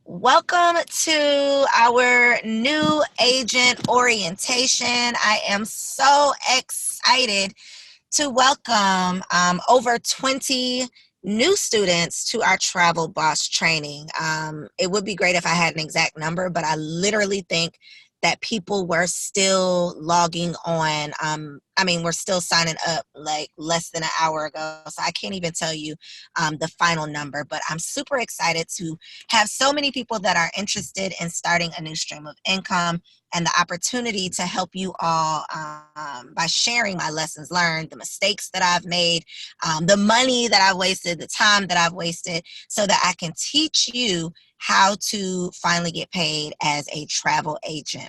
Welcome to our new agent orientation. I am so excited to welcome over 20 new students to our Travel Boss training. It would be great if I had an exact number, but I literally think that people were still logging on. We're still signing up like less than an hour ago, so I can't even tell you the final number, but I'm super excited to have so many people that are interested in starting a new stream of income and the opportunity to help you all by sharing my lessons learned, the mistakes that I've made, the money that I've wasted, the time that I've wasted, so that I can teach you how to finally get paid as a travel agent.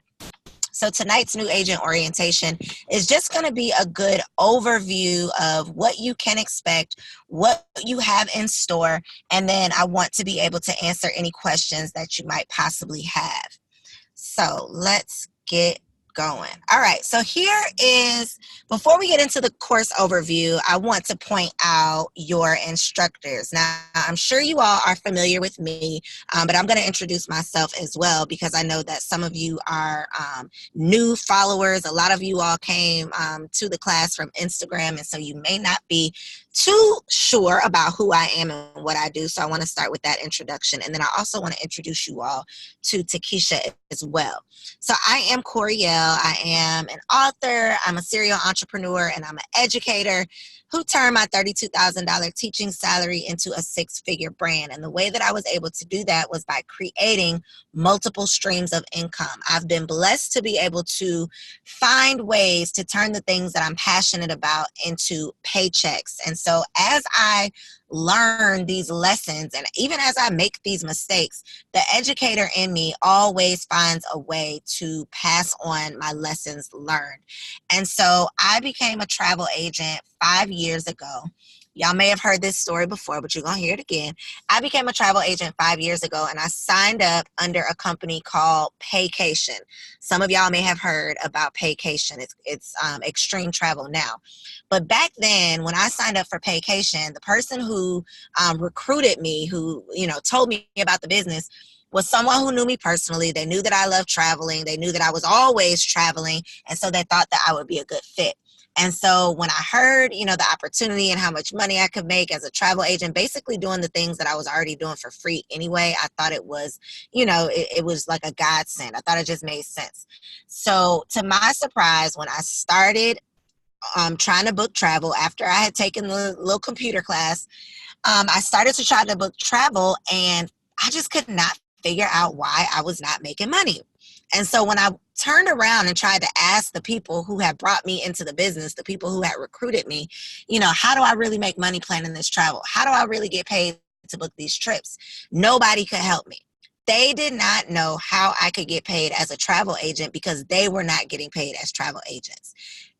So tonight's new agent orientation is just going to be a good overview of what you can expect, what you have in store, and then I want to be able to answer any questions that you might possibly have. So let's get going. All right, so here is, before we get into the course overview, I want to point out your instructors. Now, I'm sure you all are familiar with me, but I'm going to introduce myself as well because I know that some of you are new followers. A lot of you all came to the class from Instagram, and so you may not be too sure about who I am and what I do. So I want to start with that introduction. And then I also want to introduce you all to Takesha as well. So I am Coriel. I am an author, I'm a serial entrepreneur, and I'm an educator who turned my $32,000 teaching salary into a six-figure brand. And the way that I was able to do that was by creating multiple streams of income. I've been blessed to be able to find ways to turn the things that I'm passionate about into paychecks. And so as I learn these lessons, and even as I make these mistakes, the educator in me always finds a way to pass on my lessons learned. And so I became a travel agent 5 years ago. Y'all may have heard this story before, but you're going to hear it again. I became a travel agent 5 years ago, and I signed up under a company called Paycation. Some of y'all may have heard about Paycation. It's Extreme Travel now. But back then, when I signed up for Paycation, the person who recruited me, who told me about the business, was someone who knew me personally. They knew that I loved traveling. They knew that I was always traveling, and so they thought that I would be a good fit. And so when I heard, the opportunity and how much money I could make as a travel agent, basically doing the things that I was already doing for free anyway, I thought it was, it was like a godsend. I thought it just made sense. So to my surprise, when I started trying to book travel after I had taken the little computer class, I started to try to book travel, and I just could not figure out why I was not making money. And so when I turned around and tried to ask the people who had brought me into the business, the people who had recruited me, how do I really make money planning this travel? How do I really get paid to book these trips? Nobody could help me. They did not know how I could get paid as a travel agent because they were not getting paid as travel agents.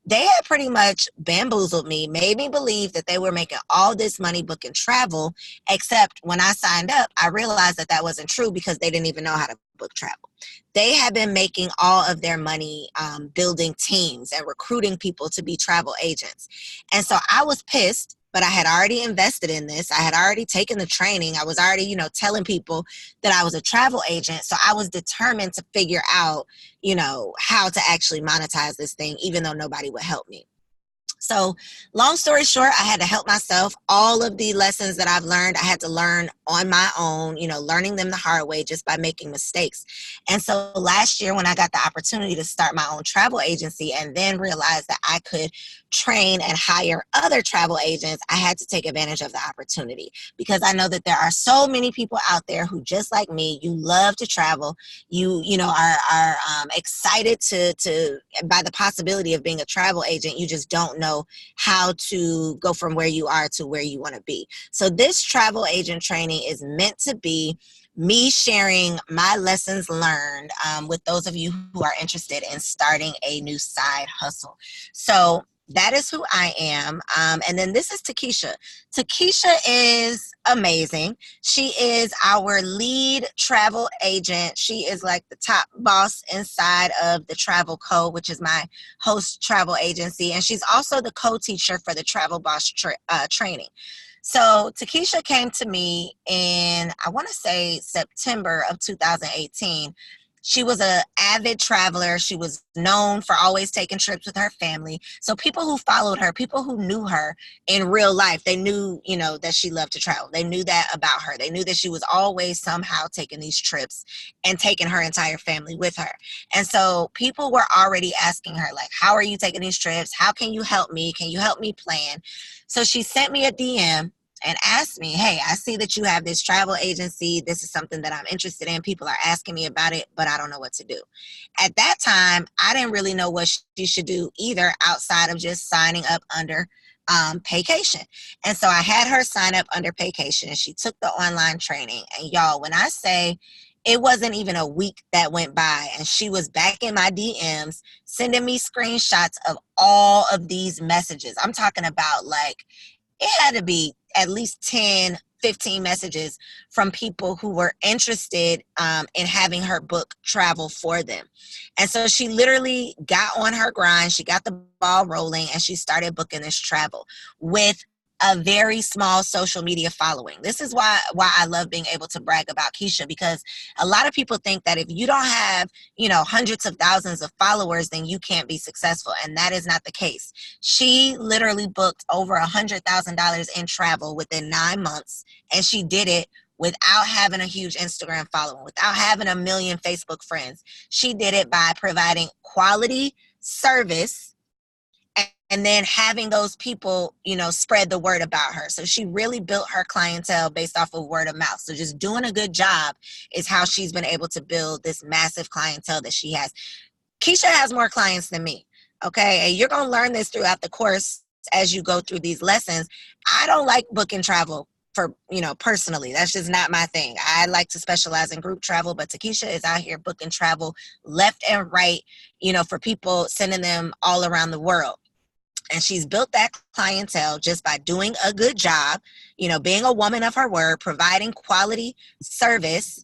They had pretty much bamboozled me, made me believe that they were making all this money booking travel, except when I signed up, I realized that that wasn't true because they didn't even know how to book travel. They had been making all of their money building teams and recruiting people to be travel agents. And so I was pissed, but I had already invested in this. I had already taken the training. I was already, telling people that I was a travel agent. So I was determined to figure out, how to actually monetize this thing, even though nobody would help me. So long story short, I had to help myself. All of the lessons that I've learned, I had to learn on my own, learning them the hard way just by making mistakes. And so last year when I got the opportunity to start my own travel agency and then realized that I could train and hire other travel agents, I had to take advantage of the opportunity because I know that there are so many people out there who, just like me, you love to travel. You are excited to by the possibility of being a travel agent. You just don't know how to go from where you are to where you want to be. So this travel agent training is meant to be me sharing my lessons learned with those of you who are interested in starting a new side hustle. So that is who I am. And then this is Takesha. Takesha is amazing. She is our lead travel agent. She is like the top boss inside of the Travel Co., which is my host travel agency. And she's also the co-teacher for the Travel Boss training. So Takesha came to me in, I want to say, September of 2018. She was an avid traveler. She was known for always taking trips with her family. So people who followed her, people who knew her in real life, they knew, that she loved to travel. They knew that about her. They knew that she was always somehow taking these trips and taking her entire family with her. And so people were already asking her, like, how are you taking these trips? How can you help me? Can you help me plan? So she sent me a DM and asked me, hey, I see that you have this travel agency. This is something that I'm interested in. People are asking me about it, but I don't know what to do. At that time, I didn't really know what she should do either outside of just signing up under Paycation. And so I had her sign up under Paycation, and she took the online training. And y'all, when I say it wasn't even a week that went by, and she was back in my DMs sending me screenshots of all of these messages. I'm talking about, like, it had to be at least 10, 15 messages from people who were interested in having her book travel for them. And so she literally got on her grind. She got the ball rolling, and she started booking this travel with a very small social media following. This is why I love being able to brag about Keisha, because a lot of people think that if you don't have, hundreds of thousands of followers, then you can't be successful. And that is not the case. She literally booked over $100,000 in travel within 9 months, and she did it without having a huge Instagram following, without having a million Facebook friends. She did it by providing quality service and then having those people, spread the word about her. So she really built her clientele based off of word of mouth. So just doing a good job is how she's been able to build this massive clientele that she has. Keisha has more clients than me, okay? And you're going to learn this throughout the course as you go through these lessons. I don't like booking travel for, personally. That's just not my thing. I like to specialize in group travel, but Takesha is out here booking travel left and right, for people, sending them all around the world. And she's built that clientele just by doing a good job, being a woman of her word, providing quality service,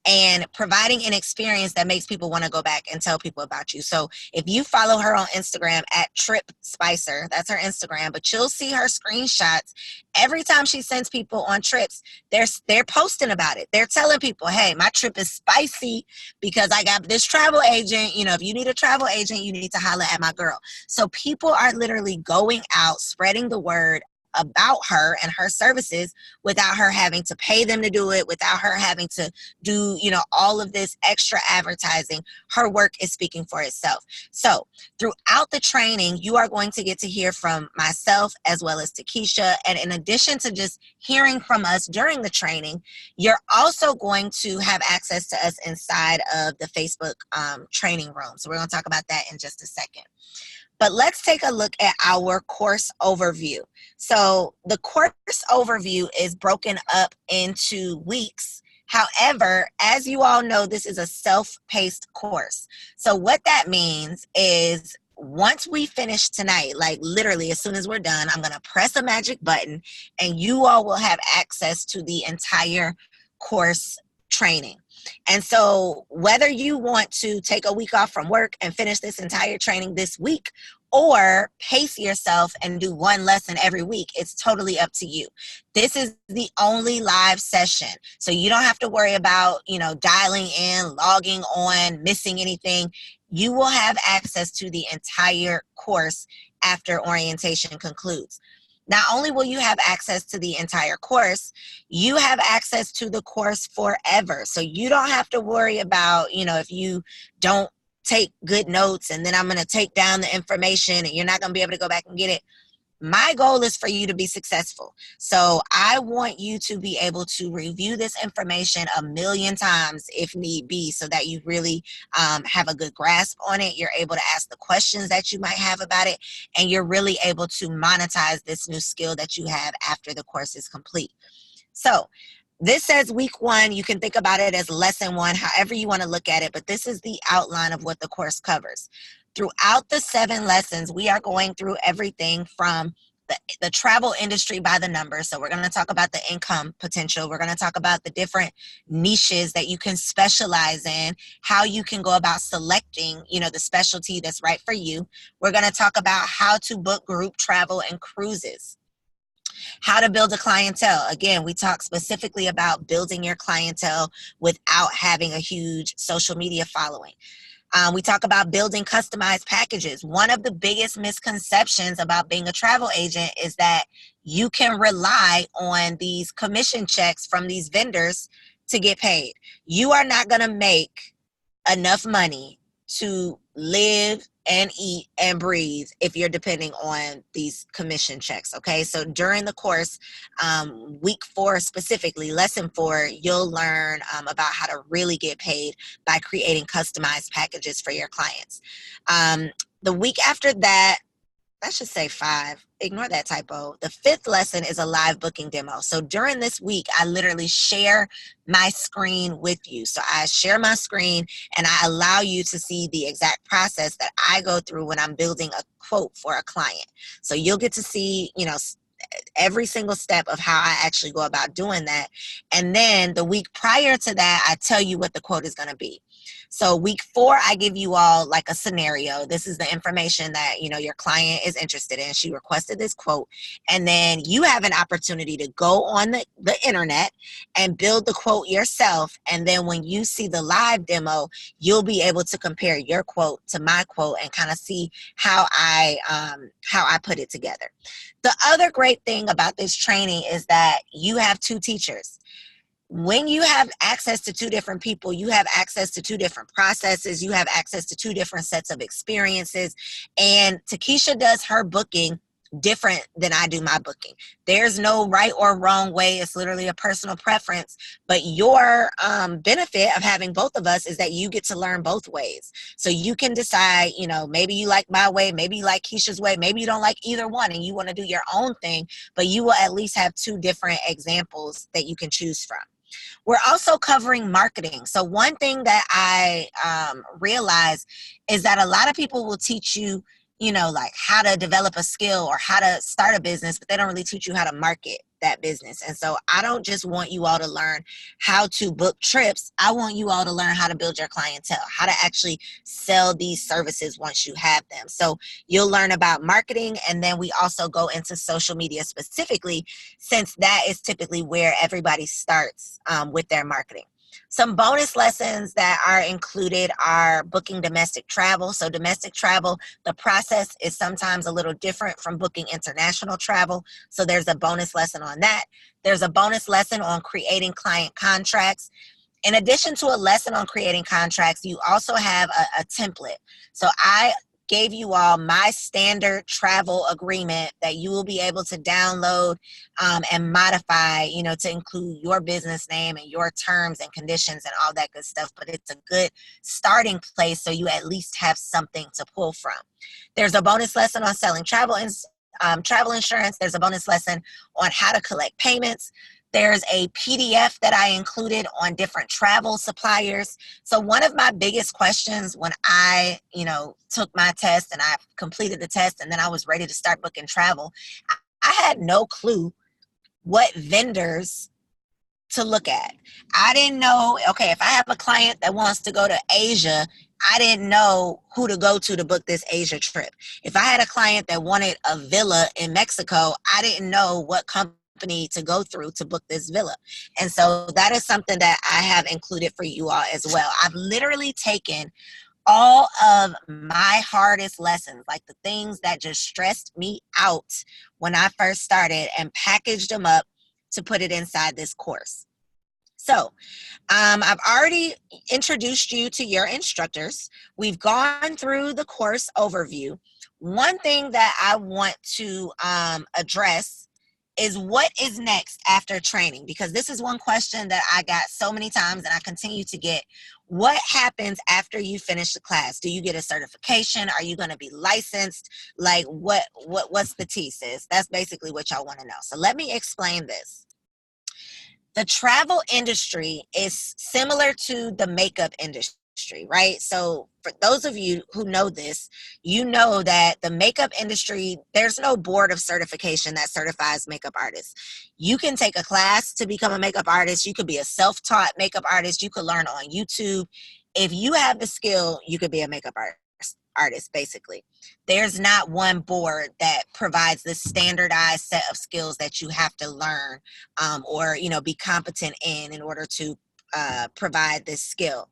and providing an experience that makes people want to go back and tell people about you. So if you follow her on Instagram at Trip Spicer, that's her Instagram, but you'll see her screenshots every time she sends people on trips. They're posting about it. They're telling people, hey, my trip is spicy because I got this travel agent. If you need a travel agent, you need to holler at my girl. So people are literally going out, spreading the word about her and her services without her having to pay them to do it, without her having to do, all of this extra advertising. Her work is speaking for itself. So throughout the training, you are going to get to hear from myself as well as Takesha. And in addition to just hearing from us during the training, you're also going to have access to us inside of the Facebook training room. So we're going to talk about that in just a second. But let's take a look at our course overview. So the course overview is broken up into weeks. However, as you all know, this is a self-paced course. So what that means is once we finish tonight, like literally as soon as we're done, I'm going to press a magic button and you all will have access to the entire course training. And so whether you want to take a week off from work and finish this entire training this week, or pace yourself and do one lesson every week, it's totally up to you. This is the only live session. So you don't have to worry about, dialing in, logging on, missing anything. You will have access to the entire course after orientation concludes. Not only will you have access to the entire course, you have access to the course forever. So you don't have to worry about, if you don't take good notes and then I'm going to take down the information and you're not going to be able to go back and get it. My goal is for you to be successful. So I want you to be able to review this information 1,000,000 times if need be, so that you really have a good grasp on it. You're able to ask the questions that you might have about it, and you're really able to monetize this new skill that you have after the course is complete. So this says week 1. You can think about it as lesson 1, however you want to look at it, but this is the outline of what the course covers. Throughout the 7 lessons, we are going through everything from the travel industry by the numbers. So we're going to talk about the income potential. We're going to talk about the different niches that you can specialize in, how you can go about selecting, the specialty that's right for you. We're going to talk about how to book group travel and cruises. How to build a clientele. Again, we talk specifically about building your clientele without having a huge social media following. We talk about building customized packages. One of the biggest misconceptions about being a travel agent is that you can rely on these commission checks from these vendors to get paid. You are not going to make enough money to live and eat and breathe if you're depending on these commission checks. Okay, so during the course, week 4 specifically, lesson 4, you'll learn about how to really get paid by creating customized packages for your clients. The week after that, I should say 5. Ignore that typo. The 5th lesson is a live booking demo. So during this week, I literally share my screen with you. So I share my screen and I allow you to see the exact process that I go through when I'm building a quote for a client. So you'll get to see, every single step of how I actually go about doing that. And then the week prior to that, I tell you what the quote is going to be. So week 4, I give you all like a scenario. This is the information that, your client is interested in. She requested this quote. And then you have an opportunity to go on the internet and build the quote yourself. And then when you see the live demo, you'll be able to compare your quote to my quote and kind of see how I put it together. The other great thing about this training is that you have 2 teachers. When you have access to 2 different people, you have access to 2 different processes, you have access to 2 different sets of experiences, and Takesha does her booking different than I do my booking. There's no right or wrong way. It's literally a personal preference, but your benefit of having both of us is that you get to learn both ways. So you can decide, maybe you like my way, maybe you like Keisha's way, maybe you don't like either one and you want to do your own thing, but you will at least have 2 different examples that you can choose from. We're also covering marketing. So one thing that I realize is that a lot of people will teach you, like how to develop a skill or how to start a business, but they don't really teach you how to market that business. And so I don't just want you all to learn how to book trips. I want you all to learn how to build your clientele, how to actually sell these services once you have them. So you'll learn about marketing, and then we also go into social media specifically, since that is typically where everybody starts with their marketing. Some bonus lessons that are included are booking domestic travel. So domestic travel, the process is sometimes a little different from booking international travel. So there's a bonus lesson on that. There's a bonus lesson on creating client contracts. In addition to a lesson on creating contracts, you also have a template. So I gave you all my standard travel agreement that you will be able to download and modify, to include your business name and your terms and conditions and all that good stuff. But it's a good starting place so you at least have something to pull from. There's a bonus lesson on selling travel insurance. There's a bonus lesson on how to collect payments. There's a PDF that I included on different travel suppliers. So one of my biggest questions when I, took my test and I completed the test and then I was ready to start booking travel, I had no clue what vendors to look at. I didn't know, okay, if I have a client that wants to go to Asia, I didn't know who to go to book this Asia trip. If I had a client that wanted a villa in Mexico, I didn't know what company to go through to book this villa. And so that is something that I have included for you all as well. I've literally taken all of my hardest lessons, like the things that just stressed me out when I first started, and packaged them up to put it inside this course. So I've already introduced you to your instructors. We've gone through the course overview. One thing that I want to address is what is next after training, because this is one question that I got so many times and I continue to get. What happens after you finish the class? Do you get a certification? Are you going to be licensed? Like what's the tea, sis? That's basically what y'all want to know. So let me explain this. The travel industry is similar to the makeup industry, right? So for those of you who know this, you know that the makeup industry, there's no board of certification that certifies makeup artists. You can take a class to become a makeup artist. You could be a self-taught makeup artist. You could learn on YouTube. If you have the skill, you could be a makeup artist, basically. There's not one board that provides this standardized set of skills that you have to learn or, be competent in order to provide this skill.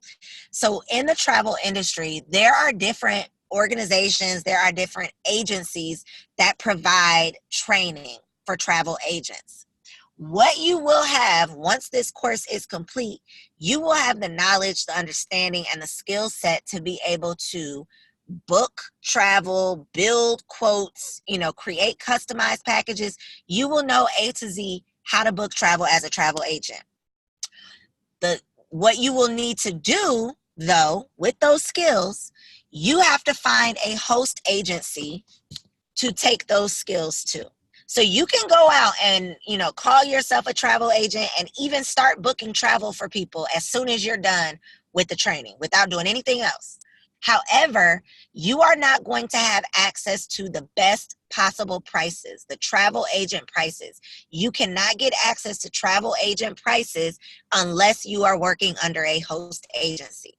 So in the travel industry, there are different organizations, there are different agencies that provide training for travel agents. What you will have once this course is complete, you will have the knowledge, the understanding, and the skill set to be able to book travel, build quotes, create customized packages. You will know A to Z how to book travel as a travel agent. What you will need to do, though, with those skills, you have to find a host agency to take those skills to. So you can go out and, call yourself a travel agent and even start booking travel for people as soon as you're done with the training without doing anything else. However, you are not going to have access to the best possible prices, the travel agent prices. You cannot get access to travel agent prices unless you are working under a host agency.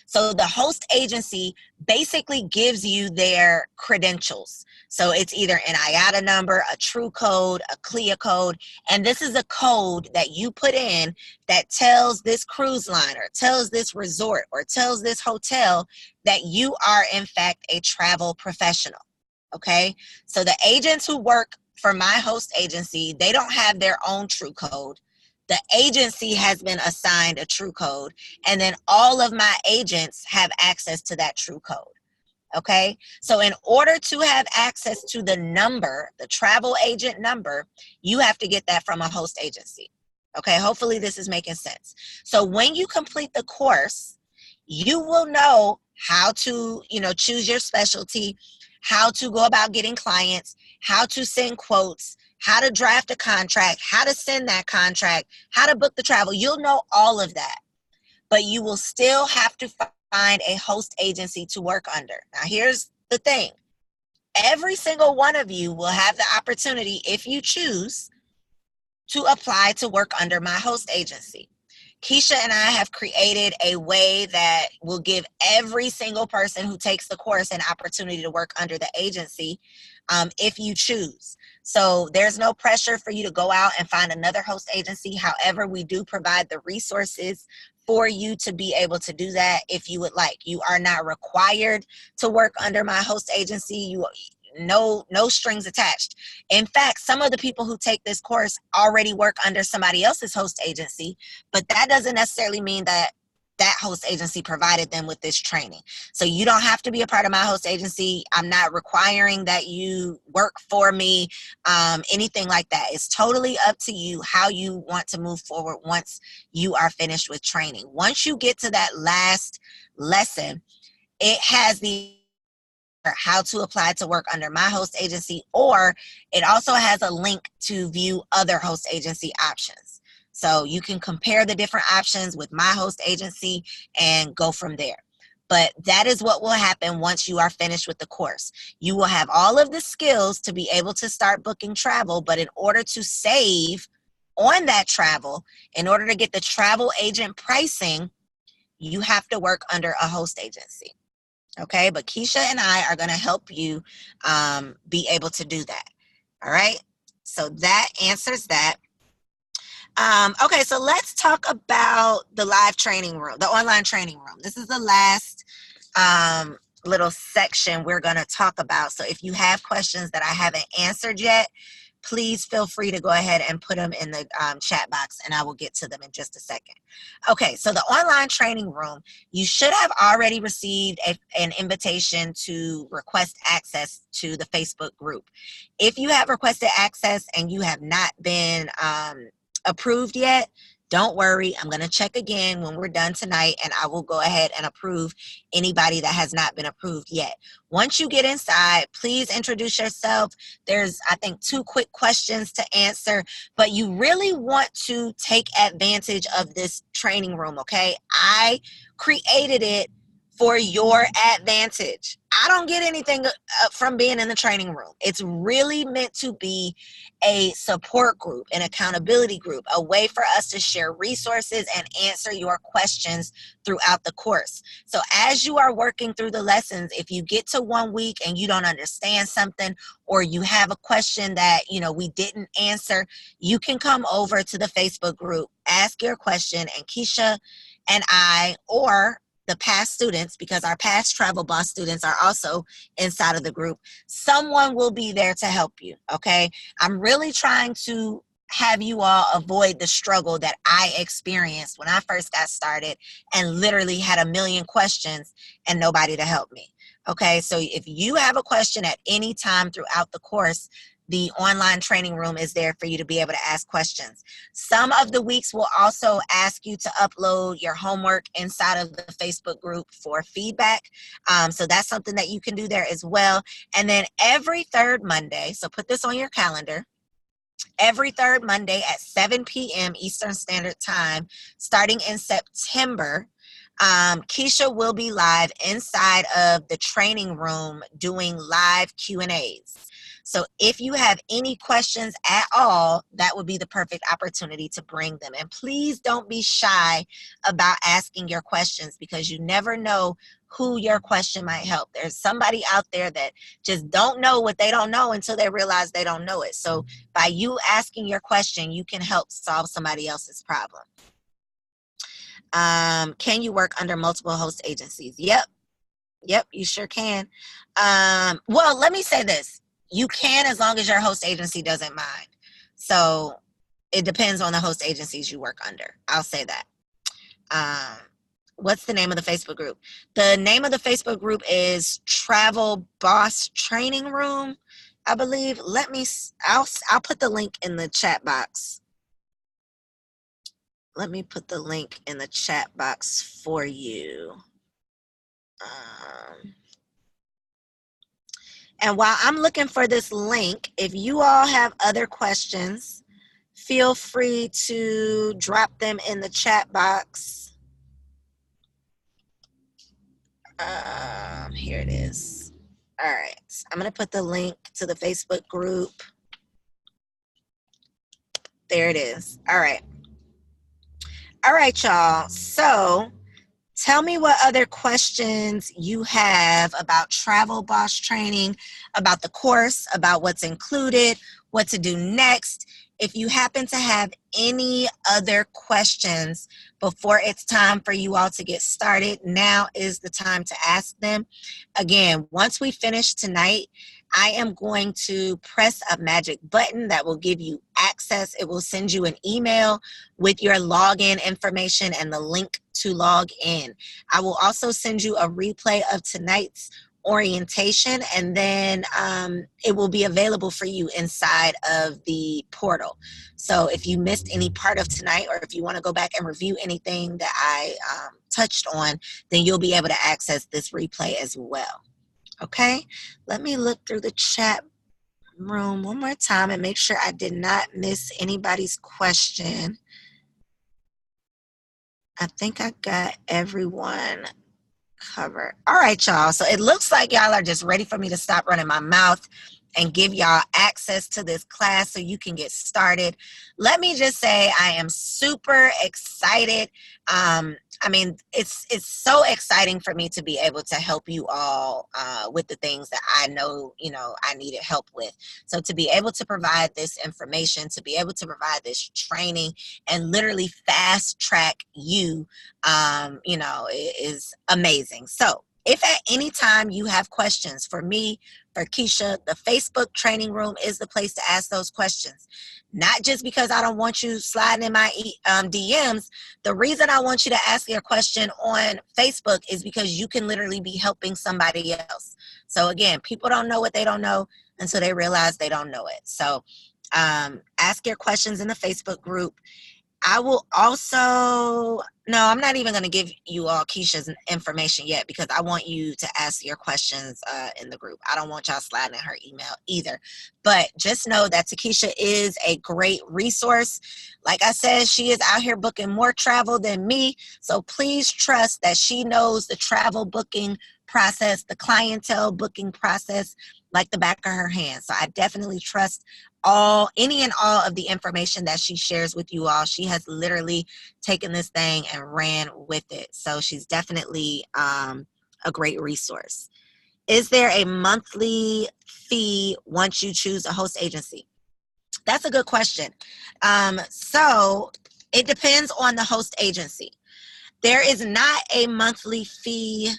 So the host agency basically gives you their credentials. So it's either an IATA number, a true code, a CLIA code, and this is a code that you put in that tells this cruise line or tells this resort or tells this hotel that you are in fact a travel professional. Okay, so the agents who work for my host agency, they don't have their own true code. The agency has been assigned a true code, and then all of my agents have access to that true code. Okay, so in order to have access to the number, the travel agent number, you have to get that from a host agency. Okay, hopefully this is making sense. So when you complete the course, you will know how to, choose your specialty, how to go about getting clients, how to send quotes, how to draft a contract, how to send that contract, how to book the travel. You'll know all of that, but you will still have to find a host agency to work under. Now, here's the thing. Every single one of you will have the opportunity, if you choose, to apply to work under my host agency. Keisha and I have created a way that will give every single person who takes the course an opportunity to work under the agency if you choose. So there's no pressure for you to go out and find another host agency. However, we do provide the resources for you to be able to do that if you would like. You are not required to work under my host agency. No strings attached. In fact, some of the people who take this course already work under somebody else's host agency, but that doesn't necessarily mean that that host agency provided them with this training. So you don't have to be a part of my host agency. I'm not requiring that you work for me, anything like that. It's totally up to you how you want to move forward once you are finished with training. Once you get to that last lesson, it has the how to apply to work under my host agency, or it also has a link to view other host agency options. So you can compare the different options with my host agency and go from there. But that is what will happen once you are finished with the course. You will have all of the skills to be able to start booking travel, but in order to save on that travel, in order to get the travel agent pricing, you have to work under a host agency. Okay, but Keisha and I are going to help you be able to do that. All right, so that answers that. Okay, so let's talk about the live training room, the online training room. This is the last little section we're going to talk about. So if you have questions that I haven't answered yet, please feel free to go ahead and put them in the chat box, and I will get to them in just a second. Okay, so the online training room, you should have already received an invitation to request access to the Facebook group. If you have requested access and you have not been approved yet, don't worry. I'm going to check again when we're done tonight, and I will go ahead and approve anybody that has not been approved yet. Once you get inside, please introduce yourself. There's, I think, 2 quick questions to answer, but you really want to take advantage of this training room, okay? I created it for your advantage. I don't get anything from being in the training room. It's really meant to be a support group, an accountability group, a way for us to share resources and answer your questions throughout the course. So as you are working through the lessons, if you get to 1 week and you don't understand something, or you have a question that, we didn't answer, you can come over to the Facebook group, ask your question, and Keisha and I, or the past students, because our past Travel Boss students are also inside of the group, someone will be there to help you, okay? I'm really trying to have you all avoid the struggle that I experienced when I first got started and literally had a million questions and nobody to help me, okay? So if you have a question at any time throughout the course, the online training room is there for you to be able to ask questions. Some of the weeks will also ask you to upload your homework inside of the Facebook group for feedback. So that's something that you can do there as well. And then every third Monday, so put this on your calendar, every third Monday at 7 p.m. Eastern Standard Time, starting in September, Keisha will be live inside of the training room doing live Q&As. So if you have any questions at all, that would be the perfect opportunity to bring them. And please don't be shy about asking your questions, because you never know who your question might help. There's somebody out there that just don't know what they don't know until they realize they don't know it. So by you asking your question, you can help solve somebody else's problem. Can you work under multiple host agencies? Yep, you sure can. Well, let me say this. You can, as long as your host agency doesn't mind. So it depends on the host agencies you work under. I'll say that. What's the name of the Facebook group? The name of the Facebook group is Travel Boss Training Room, I believe. I'll put the link in the chat box. Let me put the link in the chat box for you. And while I'm looking for this link, if you all have other questions, feel free to drop them in the chat box. Here it is. All right, I'm going to put the link to the Facebook group. There it is. All right. All right, y'all. So tell me what other questions you have about Travel Boss training, about the course, about what's included, what to do next. If you happen to have any other questions before it's time for you all to get started, now is the time to ask them. Again, once we finish tonight, I am going to press a magic button that will give you access. It will send you an email with your login information and the link to log in. I will also send you a replay of tonight's orientation, and then it will be available for you inside of the portal. So if you missed any part of tonight, or if you want to go back and review anything that I touched on, then you'll be able to access this replay as well. Okay, let me look through the chat room one more time and make sure I did not miss anybody's question. I think I got everyone covered. All right, y'all. So it looks like y'all are just ready for me to stop running my mouth and give y'all access to this class so you can get started. Let me just say I am super excited. I mean, it's so exciting for me to be able to help you all with the things that I know, I needed help with. So to be able to provide this information, to be able to provide this training and literally fast track you, is amazing. So if at any time you have questions for me, for Keisha, the Facebook training room is the place to ask those questions. Not just because I don't want you sliding in my DMs. The reason I want you to ask your question on Facebook is because you can literally be helping somebody else. So again, people don't know what they don't know until they realize they don't know it. So ask your questions in the Facebook group. I will also, no, I'm not even going to give you all Keisha's information yet because I want you to ask your questions in the group. I don't want y'all sliding in her email either. But just know that Takesha is a great resource. Like I said, she is out here booking more travel than me. So please trust that she knows the travel booking process, the clientele booking process like the back of her hand. So I definitely trust any and all of the information that she shares with you all. She has literally taken this thing and ran with it. So she's definitely a great resource. Is there a monthly fee once you choose a host agency? That's a good question. So it depends on the host agency. There is not a monthly fee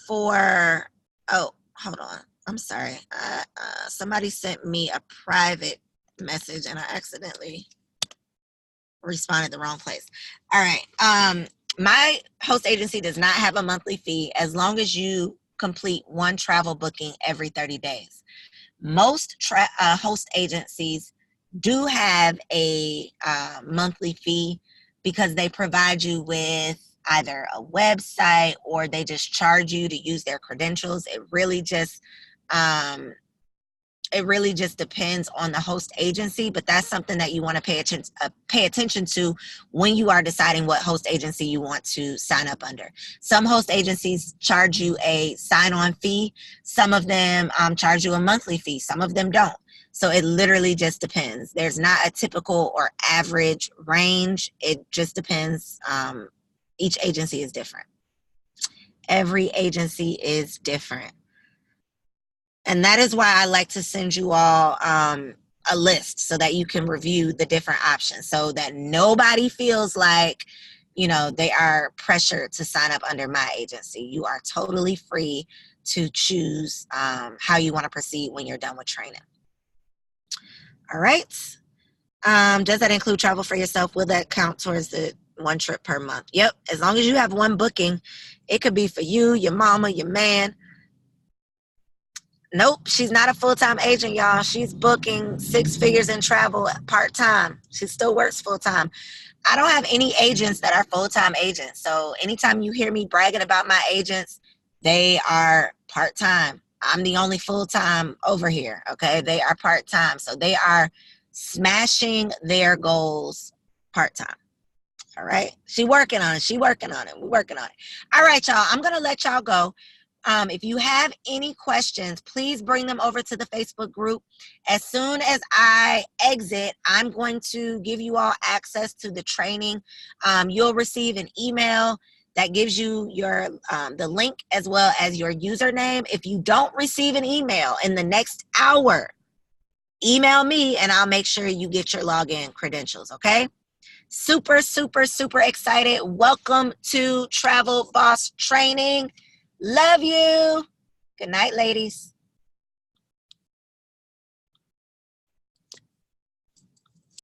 for, oh, hold on. I'm sorry. Somebody sent me a private message and I accidentally responded the wrong place. All right. My host agency does not have a monthly fee as long as you complete one travel booking every 30 days. Most host agencies do have a monthly fee because they provide you with either a website or they just charge you to use their credentials. It really just depends on the host agency, but that's something that you want to pay attention to when you are deciding what host agency you want to sign up under. Some host agencies charge you a sign-on fee. Some of them charge you a monthly fee. Some of them don't. So it literally just depends. There's not a typical or average range. It just depends. Each agency is different. Every agency is different. And that is why I like to send you all a list so that you can review the different options so that nobody feels like, they are pressured to sign up under my agency. You are totally free to choose how you want to proceed when you're done with training. All right. Does that include travel for yourself? Will that count towards the one trip per month? Yep. As long as you have one booking, it could be for you, your mama, your man. Nope, she's not a full-time agent, y'all. She's booking 6 figures in travel part-time. She still works full-time. I don't have any agents that are full-time agents. So anytime you hear me bragging about my agents, they are part-time. I'm the only full-time over here, okay? They are part-time. So they are smashing their goals part-time. All right? She working on it. We're working on it. All right, y'all. I'm going to let y'all go. If you have any questions, please bring them over to the Facebook group. As soon as I exit, I'm going to give you all access to the training. You'll receive an email that gives you your the link as well as your username. If you don't receive an email in the next hour, email me and I'll make sure you get your login credentials, okay? Super, super, super excited. Welcome to Travel Boss Training. Love you. Good night, ladies.